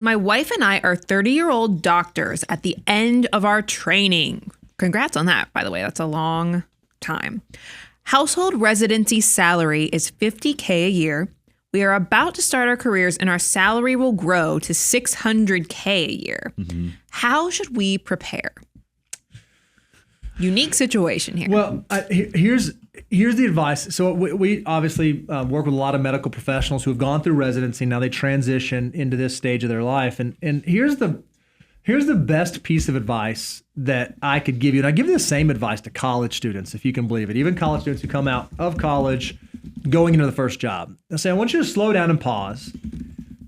My wife and I are 30-year-old doctors at the end of our training. Congrats on that, by the way. That's a long time. Household residency salary is $50K a year. We are about to start our careers and our salary will grow to $600K a year. Mm-hmm. How should we prepare? Unique situation here. Well, here's the advice. So we obviously work with a lot of medical professionals who have gone through residency. Now they transition into this stage of their life. And here's the best piece of advice that I could give you. And I give the same advice to college students, if you can believe it. Even college students who come out of college going into the first job. I say, I want you to slow down and pause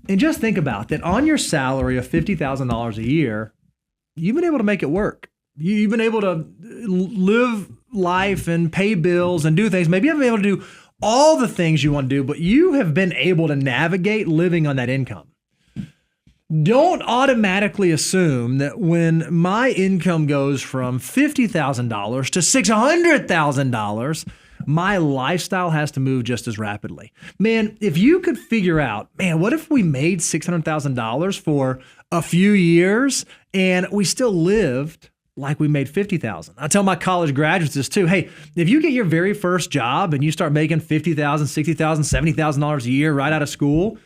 and just think about that on your salary of $50,000 a year, you've been able to make it work. You've been able to live life and pay bills and do things. Maybe you haven't been able to do all the things you want to do, but you have been able to navigate living on that income. Don't automatically assume that when my income goes from $50,000 to $600,000, my lifestyle has to move just as rapidly. Man, if you could figure out, what if we made $600,000 for a few years and we still lived like we made $50,000. I tell my college graduates this too. Hey, if you get your very first job and you start making $50,000, $60,000, $70,000 a year right out of school,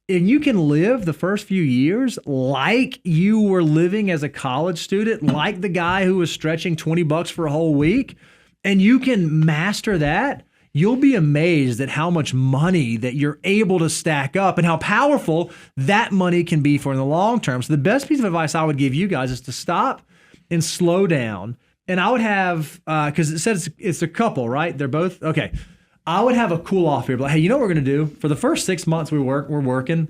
and you can live the first few years like you were living as a college student, like the guy who was stretching $20 for a whole week, and you can master that, you'll be amazed at how much money that you're able to stack up and how powerful that money can be for in the long term. So the best piece of advice I would give you guys is to stop and slow down. And I would have, because it says it's a couple, right? They're both, okay. I would have a cool off here. But hey, you know what we're going to do? For the first 6 months we're working,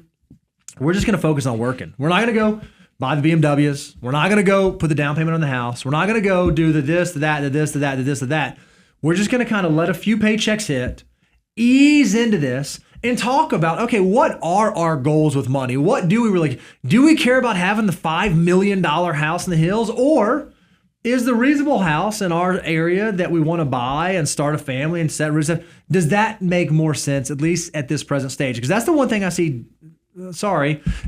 we're just going to focus on working. We're not going to go buy the BMWs. We're not going to go put the down payment on the house. We're not going to go do the this, the that, the this, the that, the this, the that. We're just going to kind of let a few paychecks hit, ease into this, and talk about, okay, what are our goals with money? What do we really, do we care about having the $5 million house in the hills? Or is the reasonable house in our area that we want to buy and start a family and set roots? Does that make more sense, at least at this present stage? Because that's the one thing I see,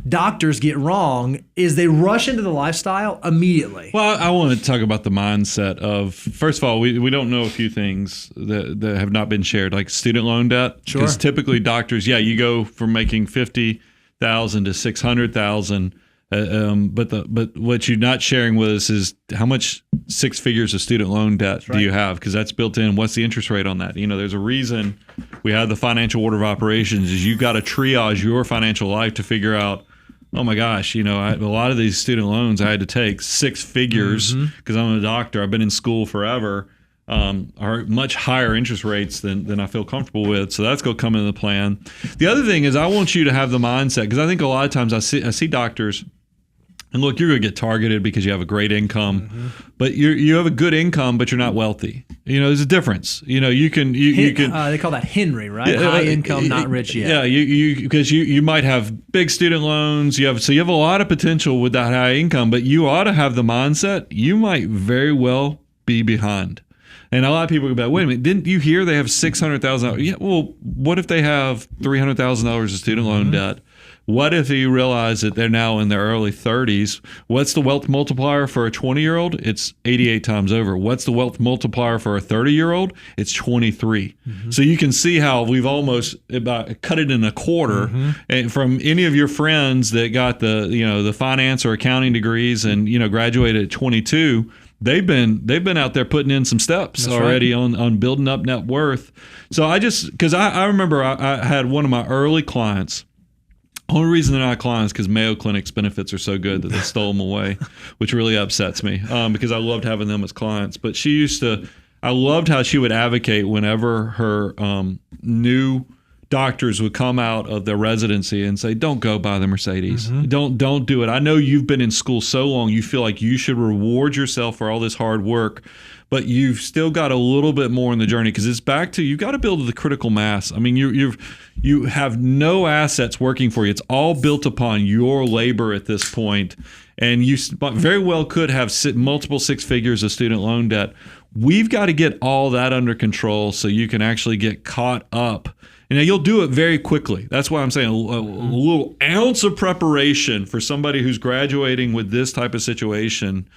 doctors get wrong, is they rush into the lifestyle immediately. Well, I want to talk about the mindset of, first of all, we don't know a few things that have not been shared, like student loan debt. Sure. Because typically doctors, you go from making $50,000 to $600,000. But what you're not sharing with us is how much six figures of student loan debt do you have? Because that's built in. What's the interest rate on that? There's a reason we have the financial order of operations. Is you've got to triage your financial life to figure out, oh my gosh, a lot of these student loans I had to take six figures because I'm a doctor. I've been in school forever. Are much higher interest rates than I feel comfortable with. So that's going to come into the plan. The other thing is I want you to have the mindset, because I think a lot of times I see doctors. And look, you're going to get targeted because you have a great income, but you have a good income, but you're not wealthy. There's a difference. You can. They call that Henry, right? High income, not rich yet. Yeah, because you might have big student loans. You have a lot of potential with that high income, but you ought to have the mindset. You might very well be behind. And a lot of people go back, wait a minute, didn't you hear they have $600,000? Yeah, well, what if they have $300,000 of student loan debt? What if you realize that they're now in their early 30s? What's the wealth multiplier for a 20-year-old? It's 88 times over. What's the wealth multiplier for a 30-year-old? It's 23. So you can see how we've almost about cut it in a quarter. And from any of your friends that got the finance or accounting degrees and graduated at 22, they've been out there putting in some steps already on building up net worth. So because I remember I had one of my early clients. Only reason they're not clients because Mayo Clinic's benefits are so good that they stole them away, which really upsets me because I loved having them as clients. But I loved how she would advocate whenever her new doctors would come out of their residency and say, don't go buy the Mercedes. Don't do it. I know you've been in school so long, you feel like you should reward yourself for all this hard work, but you've still got a little bit more in the journey, because it's back to, you've got to build the critical mass. I mean, you have no assets working for you. It's all built upon your labor at this point. And you very well could have multiple six figures of student loan debt. We've got to get all that under control so you can actually get caught up And now you'll do it very quickly. That's why I'm saying a little ounce of preparation for somebody who's graduating with this type of situation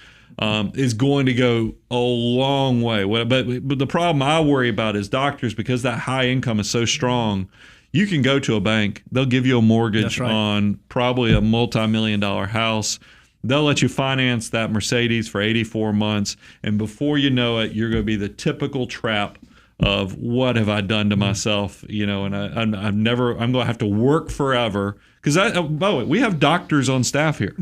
is going to go a long way. But the problem I worry about is doctors, because that high income is so strong. You can go to a bank. They'll give you a mortgage on probably a multi-million-dollar house. They'll let you finance that Mercedes for 84 months. And before you know it, you're going to be the typical trap of what have I done to myself, and I'm going to have to work forever. Because by the way, we have doctors on staff here.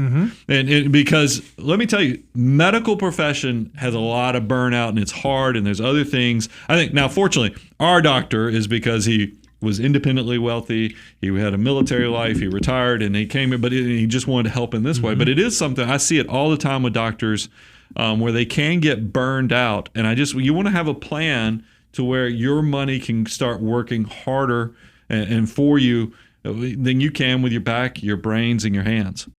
And because let me tell you, medical profession has a lot of burnout and it's hard and there's other things. I think now, fortunately, our doctor is because he was independently wealthy. He had a military life. He retired and he came in, but he just wanted to help in this way. But it is something, I see it all the time with doctors where they can get burned out. And you want to have a plan to where your money can start working harder and for you than you can with your back, your brains, and your hands.